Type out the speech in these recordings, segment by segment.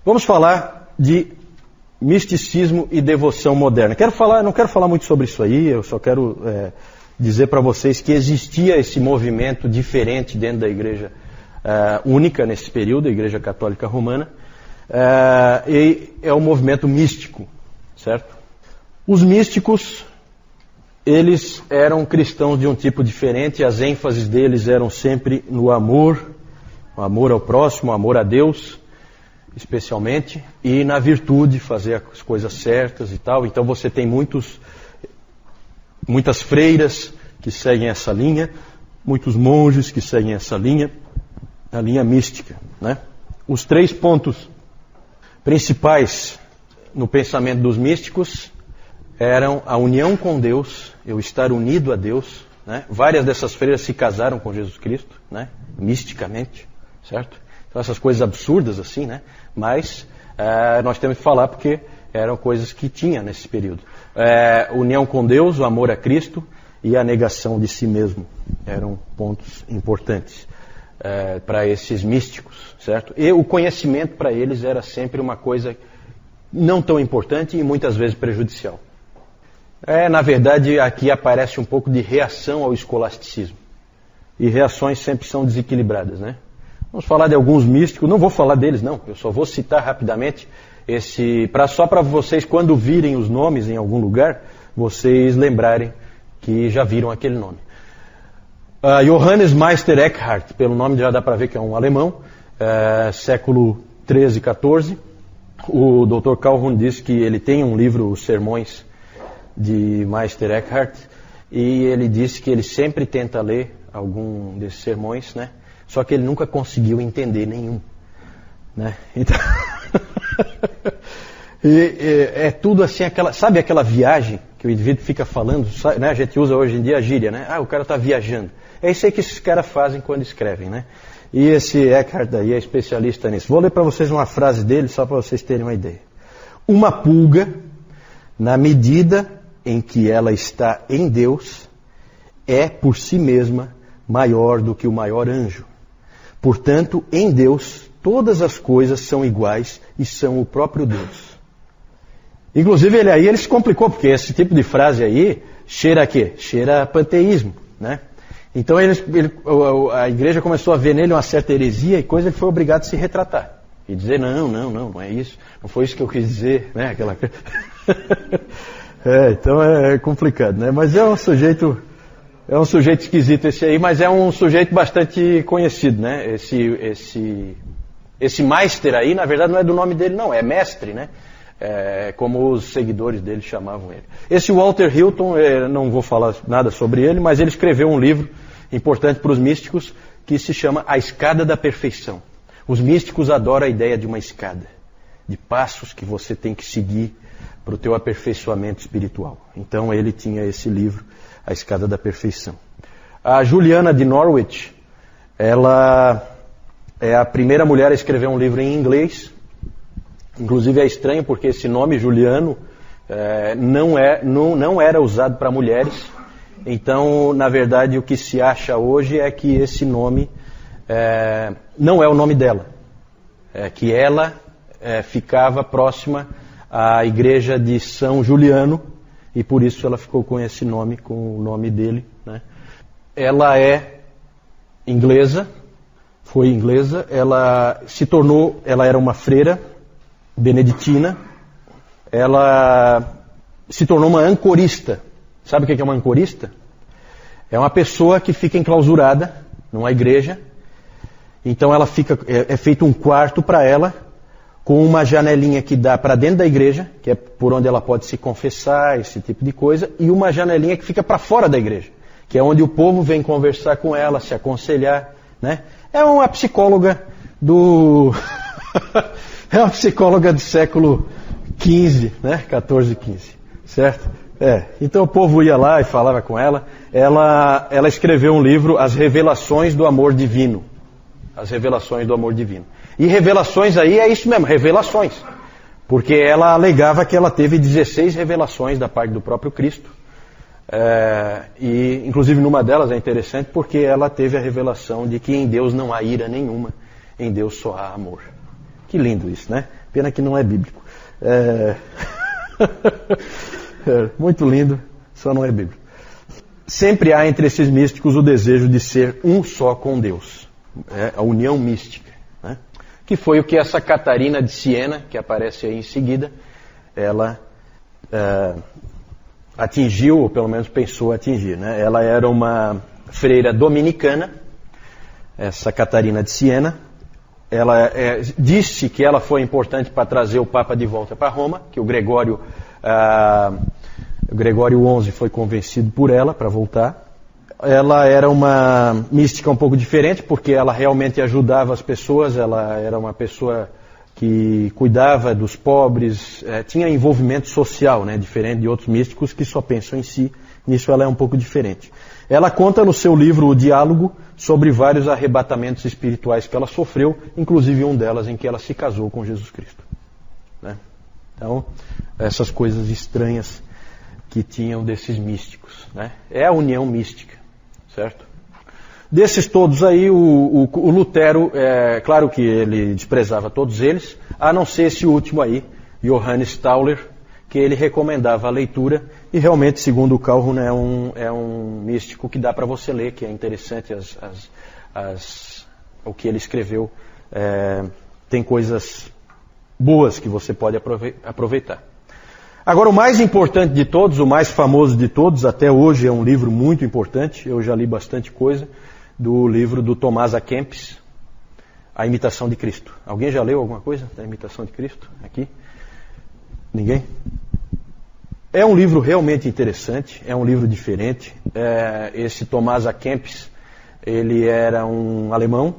Vamos falar de misticismo e devoção moderna. Não quero falar muito sobre isso aí, eu só quero dizer para vocês que existia esse movimento diferente dentro da igreja única nesse período, a Igreja Católica Romana, e é o movimento místico, certo? Os místicos, eles eram cristãos de um tipo diferente, as ênfases deles eram sempre no amor, o amor ao próximo, o amor a Deus, especialmente, e na virtude, fazer as coisas certas e tal. Então você tem muitas freiras que seguem essa linha, muitos monges que seguem essa linha, a linha mística, né? Os 3 pontos principais no pensamento dos místicos eram a união com Deus, eu estar unido a Deus, né? Várias dessas freiras se casaram com Jesus Cristo, né? Misticamente, certo? Então essas coisas absurdas assim, né? Mas nós temos que falar porque eram coisas que tinha nesse período. União com Deus, o amor a Cristo e a negação de si mesmo eram pontos importantes para esses místicos, certo? E o conhecimento para eles era sempre uma coisa não tão importante e muitas vezes prejudicial. Na verdade, aqui aparece um pouco de reação ao escolasticismo. E reações sempre são desequilibradas, né? Vamos falar de alguns místicos, não vou falar deles não, eu só vou citar rapidamente só para vocês, quando virem os nomes em algum lugar, vocês lembrarem que já viram aquele nome. Johannes Meister Eckhart, pelo nome já dá para ver que é um alemão, século 13 e 14. O Dr. Calhoun diz que ele tem um livro, Os Sermões de Meister Eckhart, e ele disse que ele sempre tenta ler algum desses sermões, né? Só que ele nunca conseguiu entender nenhum, né? Então é tudo assim, sabe aquela viagem que o indivíduo fica falando, né? A gente usa hoje em dia a gíria, né? O cara está viajando. É isso aí que esses caras fazem quando escrevem, né? E esse Eckhart aí é especialista nisso. Vou ler para vocês uma frase dele, só para vocês terem uma ideia. Uma pulga, na medida em que ela está em Deus, é por si mesma maior do que o maior anjo. Portanto, em Deus, todas as coisas são iguais e são o próprio Deus. Inclusive, ele se complicou, porque esse tipo de frase aí cheira a quê? Cheira a panteísmo, né? Então a igreja começou a ver nele uma certa heresia e coisa, ele foi obrigado a se retratar. E dizer, não é isso, não foi isso que eu quis dizer, né? Então é complicado, né? Mas é um sujeito esquisito esse aí, mas é um sujeito bastante conhecido, né? Esse Meister aí, na verdade, não é do nome dele, não, é mestre, né? Como os seguidores dele chamavam ele. Esse Walter Hilton, não vou falar nada sobre ele, mas ele escreveu um livro importante para os místicos que se chama A Escada da Perfeição. Os místicos adoram a ideia de uma escada, de passos que você tem que seguir para o teu aperfeiçoamento espiritual. Então ele tinha esse livro, A Escada da Perfeição. A Juliana de Norwich, ela é a primeira mulher a escrever um livro em inglês. Inclusive é estranho porque esse nome Juliano não era usado para mulheres. Então, na verdade, o que se acha hoje é que esse nome não é o nome dela. Que ela ficava próxima à igreja de São Juliano e por isso ela ficou com esse nome, com o nome dele, né? Ela é inglesa, foi inglesa, ela era uma freira beneditina, ela se tornou uma ancorista. Sabe o que é uma ancorista? É uma pessoa que fica enclausurada numa igreja, então ela é feito um quarto para ela, com uma janelinha que dá para dentro da igreja, que é por onde ela pode se confessar, esse tipo de coisa, e uma janelinha que fica para fora da igreja, que é onde o povo vem conversar com ela, se aconselhar, né? É uma psicóloga é uma psicóloga do século XV, né? 14, 15, certo? Então o povo ia lá e falava com ela. Ela escreveu um livro, As Revelações do Amor Divino. As Revelações do Amor Divino. E revelações aí é isso mesmo, revelações. Porque ela alegava que ela teve 16 revelações da parte do próprio Cristo. E inclusive numa delas é interessante porque ela teve a revelação de que em Deus não há ira nenhuma, em Deus só há amor. Que lindo isso, né? Pena que não é bíblico. Muito lindo, só não é bíblico. Sempre há entre esses místicos o desejo de ser um só com Deus. A união mística, né? Que foi o que essa Catarina de Siena, que aparece aí em seguida, ela atingiu, ou pelo menos pensou atingir, né? Ela era uma freira dominicana, essa Catarina de Siena. Ela disse que ela foi importante para trazer o Papa de volta para Roma, que o Gregório XI foi convencido por ela para voltar. Ela era uma mística um pouco diferente, porque ela realmente ajudava as pessoas, ela era uma pessoa que cuidava dos pobres, tinha envolvimento social, né, diferente de outros místicos que só pensam em si. Nisso ela é um pouco diferente. Ela conta no seu livro O Diálogo sobre vários arrebatamentos espirituais que ela sofreu, inclusive um delas em que ela se casou com Jesus Cristo, né? Então, essas coisas estranhas que tinham desses místicos, né? É a união mística, certo? Desses todos aí, o Lutero, claro que ele desprezava todos eles, a não ser esse último aí, Johannes Tauler, que ele recomendava a leitura, e realmente, segundo o Calhoun, é um místico que dá para você ler, que é interessante o que ele escreveu. Tem coisas boas que você pode aproveitar. Agora, o mais importante de todos, o mais famoso de todos, até hoje é um livro muito importante, eu já li bastante coisa, do livro do Tomás A. Kempis, A Imitação de Cristo. Alguém já leu alguma coisa da Imitação de Cristo aqui? Ninguém? É um livro realmente interessante, é um livro diferente. Esse Tomás A. Kempis, ele era um alemão,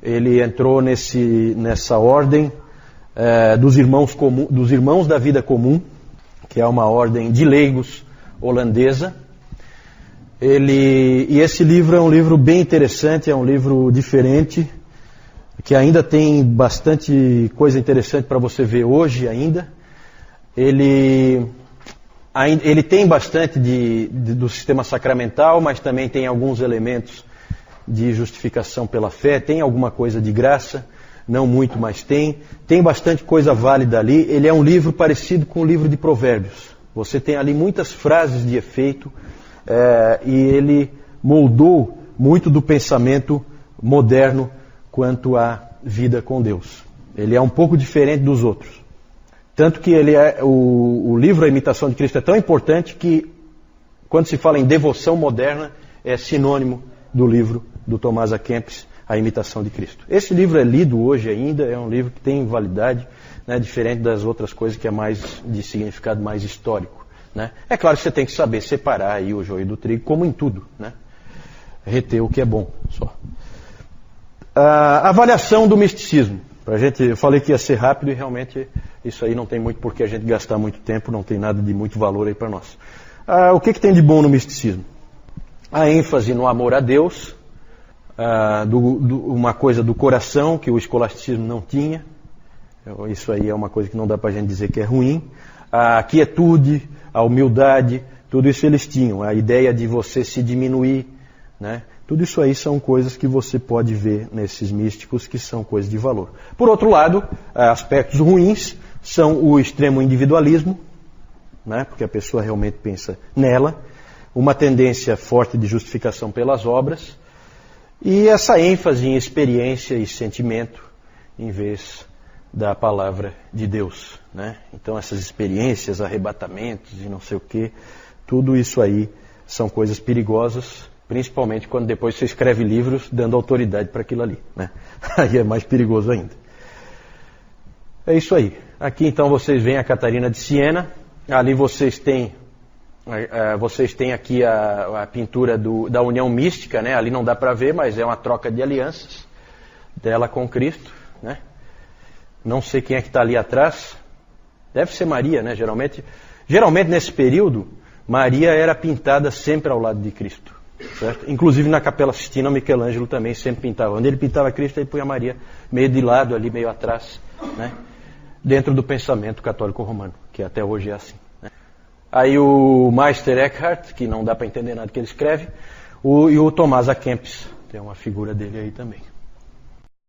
ele entrou nessa ordem dos irmãos da vida comum, que é uma ordem de leigos holandesa. E esse livro é um livro bem interessante, é um livro diferente, que ainda tem bastante coisa interessante para você ver hoje ainda. Ele tem bastante do sistema sacramental, mas também tem alguns elementos de justificação pela fé, tem alguma coisa de graça, não muito, mas tem bastante coisa válida ali. Ele é um livro parecido com o livro de Provérbios. Você tem ali muitas frases de efeito, e ele moldou muito do pensamento moderno quanto à vida com Deus. Ele é um pouco diferente dos outros. Tanto que o livro A Imitação de Cristo é tão importante que, quando se fala em devoção moderna, é sinônimo do livro do Tomás A. Kempis, A Imitação de Cristo. Esse livro é lido hoje ainda, é um livro que tem validade, né, diferente das outras coisas que é mais de significado mais histórico, né? É claro que você tem que saber separar aí o joio do trigo, como em tudo, né? Reter o que é bom só. Avaliação do misticismo. Eu falei que ia ser rápido e realmente isso aí não tem muito por que a gente gastar muito tempo, não tem nada de muito valor aí para nós. O que tem de bom no misticismo? A ênfase no amor a Deus, uma coisa do coração que o escolasticismo não tinha. Isso aí é uma coisa que não dá para a gente dizer que é ruim. A quietude, a humildade, tudo isso eles tinham. A ideia de você se diminuir, né? Tudo isso aí são coisas que você pode ver nesses místicos que são coisas de valor. Por outro lado, aspectos ruins são o extremo individualismo, né? Porque a pessoa realmente pensa nela, uma tendência forte de justificação pelas obras, e essa ênfase em experiência e sentimento em vez da palavra de Deus, né? Então essas experiências, arrebatamentos e não sei o que, tudo isso aí são coisas perigosas, principalmente quando depois você escreve livros dando autoridade para aquilo ali, né? Aí é mais perigoso ainda. É isso aí. Aqui então vocês veem a Catarina de Siena, ali vocês têm aqui a pintura da união mística, né? Ali não dá para ver, mas é uma troca de alianças dela com Cristo, né? Não sei quem é que está ali atrás. Deve ser Maria, né? Geralmente nesse período, Maria era pintada sempre ao lado de Cristo, certo? Inclusive na Capela Sistina, Michelangelo também sempre pintava. Onde ele pintava Cristo, ele punha Maria meio de lado ali, meio atrás, né? Dentro do pensamento católico romano, que até hoje é assim, né? Aí o Meister Eckhart, que não dá para entender nada que ele escreve, e o Tomás A. Kempis, tem uma figura dele aí também.